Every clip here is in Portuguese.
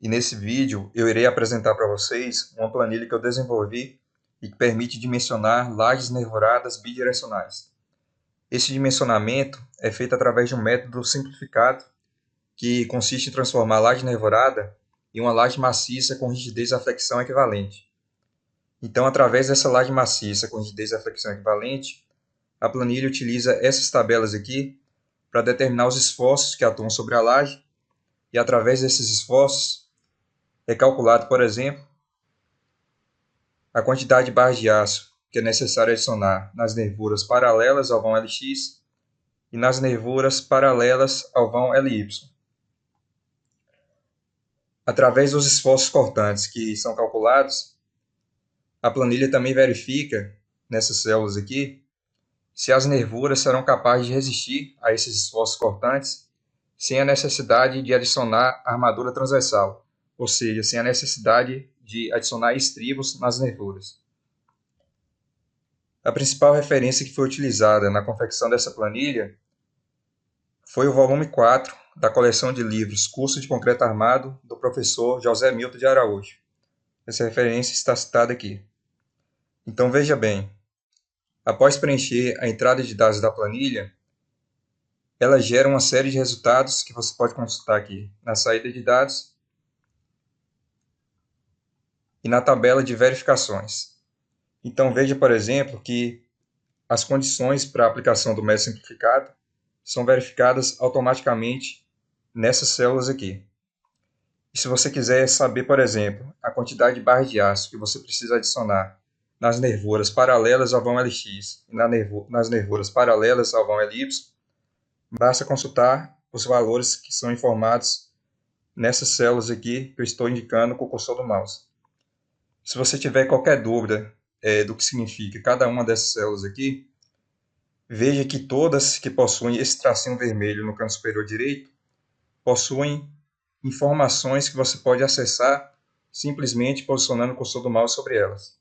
e nesse vídeo eu irei apresentar para vocês uma planilha que eu desenvolvi e que permite dimensionar lajes nervoradas bidirecionais. Esse dimensionamento é feito através de um método simplificado que consiste em transformar a laje nervorada em uma laje maciça com rigidez à flexão equivalente. Então, através dessa laje maciça com rigidez à flexão equivalente, a planilha utiliza essas tabelas aqui para determinar os esforços que atuam sobre a laje e, através desses esforços, é calculado, por exemplo, a quantidade de barras de aço que é necessário adicionar nas nervuras paralelas ao vão LX e nas nervuras paralelas ao vão LY. Através dos esforços cortantes que são calculados, a planilha também verifica, nessas células aqui, se as nervuras serão capazes de resistir a esses esforços cortantes sem a necessidade de adicionar armadura transversal, ou seja, sem a necessidade de adicionar estribos nas nervuras. A principal referência que foi utilizada na confecção dessa planilha foi o volume 4 da coleção de livros Curso de Concreto Armado, do professor José Milton de Araújo. Essa referência está citada aqui. Então veja bem, após preencher a entrada de dados da planilha, ela gera uma série de resultados que você pode consultar aqui na saída de dados e na tabela de verificações. Então veja, por exemplo, que as condições para a aplicação do método simplificado são verificadas automaticamente nessas células aqui. E se você quiser saber, por exemplo, a quantidade de barras de aço que você precisa adicionar nas nervuras paralelas ao vão LX e nas nervuras paralelas ao vão LY, basta consultar os valores que são informados nessas células aqui que eu estou indicando com o cursor do mouse. Se você tiver qualquer dúvida do que significa cada uma dessas células aqui, veja que todas que possuem esse tracinho vermelho no canto superior direito possuem informações que você pode acessar simplesmente posicionando o cursor do mouse sobre elas.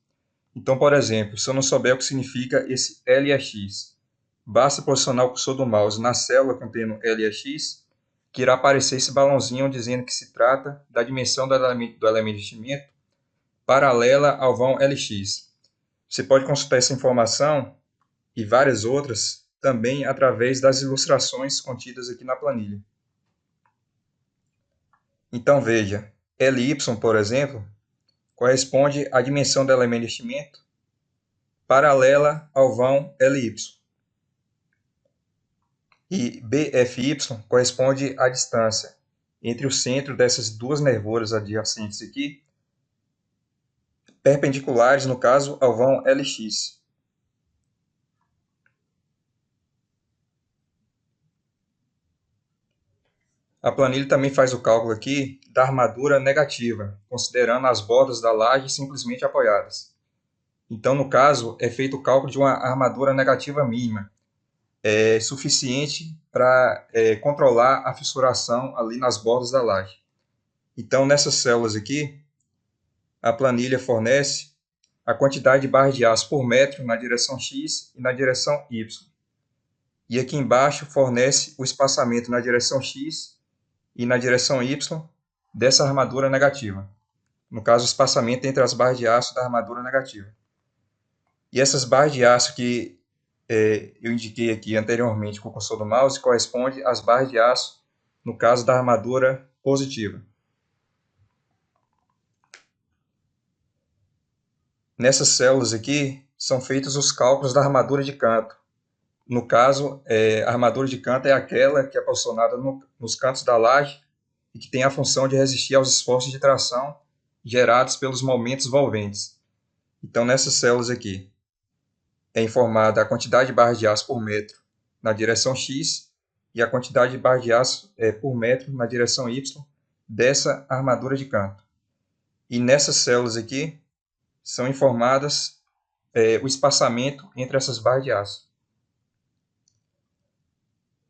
Então, por exemplo, se eu não souber o que significa esse LX, basta posicionar o cursor do mouse na célula contendo LX, que irá aparecer esse balãozinho dizendo que se trata da dimensão do elemento de enchimento paralela ao vão LX. Você pode consultar essa informação e várias outras também através das ilustrações contidas aqui na planilha. Então veja, LY, por exemplo, corresponde à dimensão do elemento de enchimento paralela ao vão LY. E BFY corresponde à distância entre o centro dessas duas nervuras adjacentes aqui, perpendiculares, no caso, ao vão LX. A planilha também faz o cálculo aqui da armadura negativa, considerando as bordas da laje simplesmente apoiadas. Então, no caso, é feito o cálculo de uma armadura negativa mínima, suficiente para controlar a fissuração ali nas bordas da laje. Então, nessas células aqui, a planilha fornece a quantidade de barras de aço por metro na direção X e na direção Y. E aqui embaixo fornece o espaçamento na direção X e na direção Y dessa armadura negativa. No caso, o espaçamento entre as barras de aço da armadura negativa. E essas barras de aço que eu indiquei aqui anteriormente com o cursor do mouse corresponde às barras de aço no caso da armadura positiva. Nessas células aqui são feitos os cálculos da armadura de canto. No caso, a armadura de canto é aquela que é posicionada nos cantos da laje e que tem a função de resistir aos esforços de tração gerados pelos momentos volventes. Então, nessas células aqui, é informada a quantidade de barras de aço por metro na direção X e a quantidade de barras de aço por metro na direção Y dessa armadura de canto. E nessas células aqui são informadas o espaçamento entre essas barras de aço.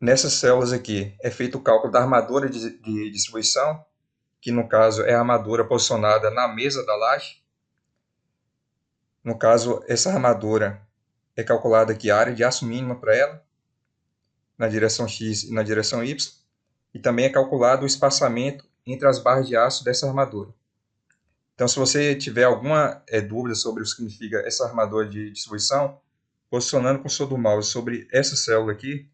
Nessas células aqui é feito o cálculo da armadura de distribuição, que no caso é a armadura posicionada na mesa da laje. No caso, essa armadura é calculada aqui a área de aço mínima para ela, na direção X e na direção Y, e também é calculado o espaçamento entre as barras de aço dessa armadura. Então, se você tiver alguma dúvida sobre o que significa essa armadura de distribuição, posicionando com o seu do mouse sobre essa célula aqui,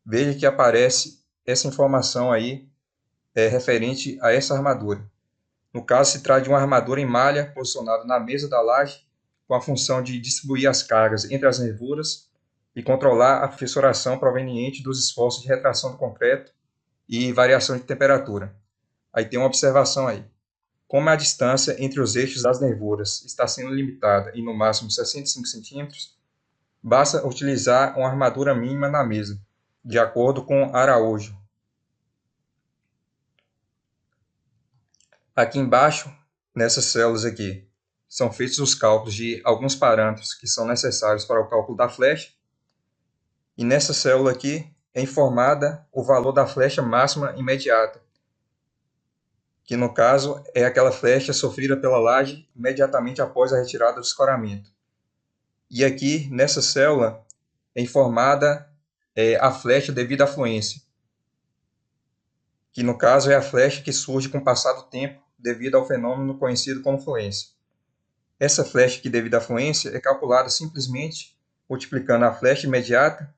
veja que aparece essa informação aí referente a essa armadura. No caso, se trata de uma armadura em malha posicionada na mesa da laje, com a função de distribuir as cargas entre as nervuras e controlar a fissuração proveniente dos esforços de retração do concreto e variação de temperatura. Aí tem uma observação aí. Como a distância entre os eixos das nervuras está sendo limitada em no máximo 65 centímetros, basta utilizar uma armadura mínima na mesa, de acordo com Araújo. Aqui embaixo, nessas células aqui, são feitos os cálculos de alguns parâmetros que são necessários para o cálculo da flecha. E nessa célula aqui é informada o valor da flecha máxima imediata, que no caso é aquela flecha sofrida pela laje imediatamente após a retirada do escoramento. E aqui, nessa célula, é informada a flecha devido à fluência, que no caso é a flecha que surge com o passar do tempo devido ao fenômeno conhecido como fluência. Essa flecha aqui devido à fluência é calculada simplesmente multiplicando a flecha imediata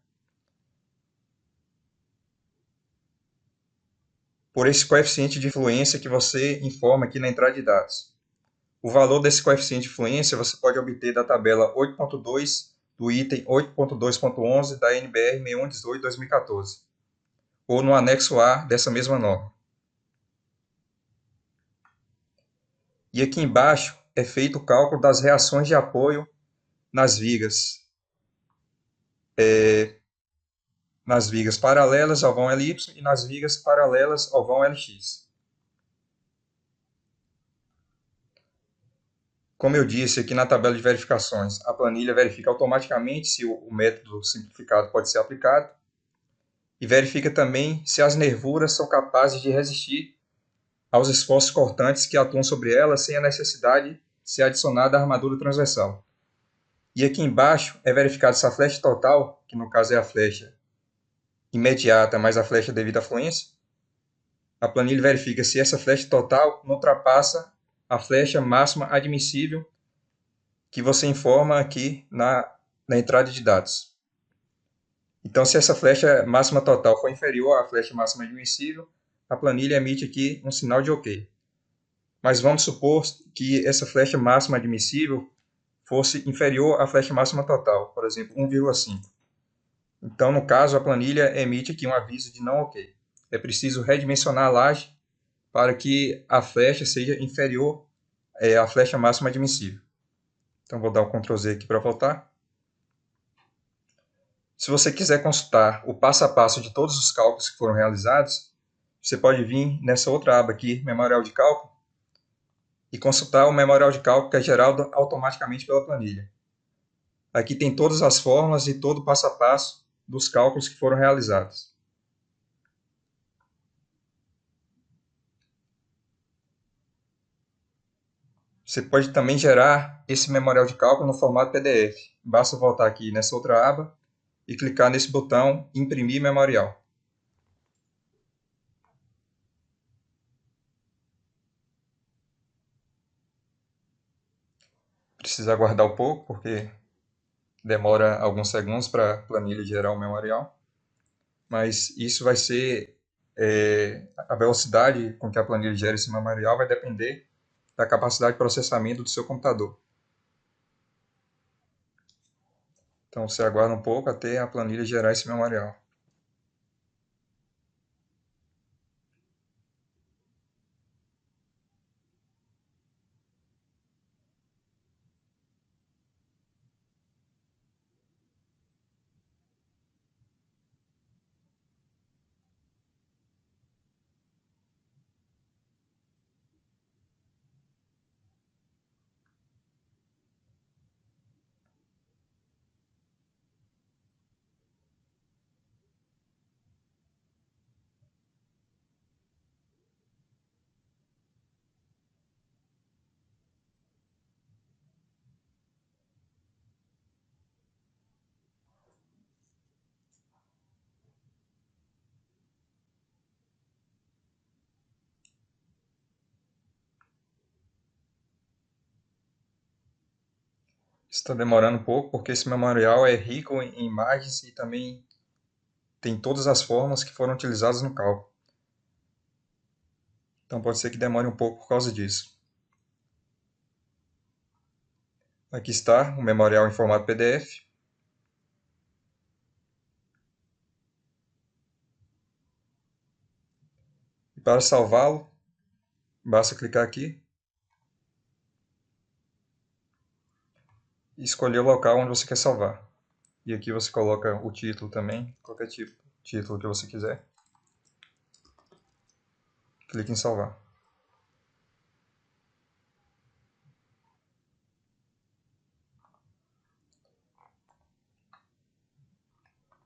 por esse coeficiente de fluência que você informa aqui na entrada de dados. O valor desse coeficiente de fluência você pode obter da tabela 8.2 do item 8.2.11 da NBR 6118/2014, ou no anexo A dessa mesma norma. E aqui embaixo é feito o cálculo das reações de apoio nas vigas paralelas ao vão LY e nas vigas paralelas ao vão LX. Como eu disse aqui na tabela de verificações, a planilha verifica automaticamente se o método simplificado pode ser aplicado e verifica também se as nervuras são capazes de resistir aos esforços cortantes que atuam sobre elas sem a necessidade de ser adicionada a armadura transversal. E aqui embaixo é verificado se a flecha total, que no caso é a flecha imediata mais a flecha devido à fluência, a planilha verifica se essa flecha total não ultrapassa a flecha máxima admissível que você informa aqui na entrada de dados. Então, se essa flecha máxima total for inferior à flecha máxima admissível, a planilha emite aqui um sinal de OK. Mas vamos supor que essa flecha máxima admissível fosse inferior à flecha máxima total, por exemplo, 1,5. Então, no caso, a planilha emite aqui um aviso de não OK. É preciso redimensionar a laje para que a flecha seja inferior à flecha máxima admissível. Então, vou dar o Ctrl Z aqui para voltar. Se você quiser consultar o passo a passo de todos os cálculos que foram realizados, você pode vir nessa outra aba aqui, Memorial de Cálculo, e consultar o memorial de cálculo que é gerado automaticamente pela planilha. Aqui tem todas as fórmulas e todo o passo a passo dos cálculos que foram realizados. Você pode também gerar esse memorial de cálculo no formato PDF. Basta voltar aqui nessa outra aba e clicar nesse botão Imprimir Memorial. Precisa aguardar um pouco, porque demora alguns segundos para a planilha gerar o memorial. Mas isso vai ser... a velocidade com que a planilha gera esse memorial vai depender da capacidade de processamento do seu computador. Então, você aguarda um pouco até a planilha gerar esse memorial. Está demorando um pouco porque esse memorial é rico em imagens e também tem todas as formas que foram utilizadas no cálculo. Então pode ser que demore um pouco por causa disso. Aqui está o memorial em formato PDF. E para salvá-lo, basta clicar aqui e escolher o local onde você quer salvar. E aqui você coloca o título também, qualquer tipo, título que você quiser. Clique em salvar.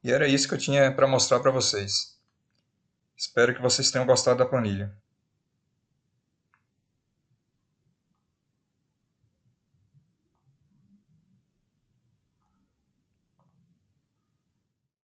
E era isso que eu tinha para mostrar para vocês. Espero que vocês tenham gostado da planilha.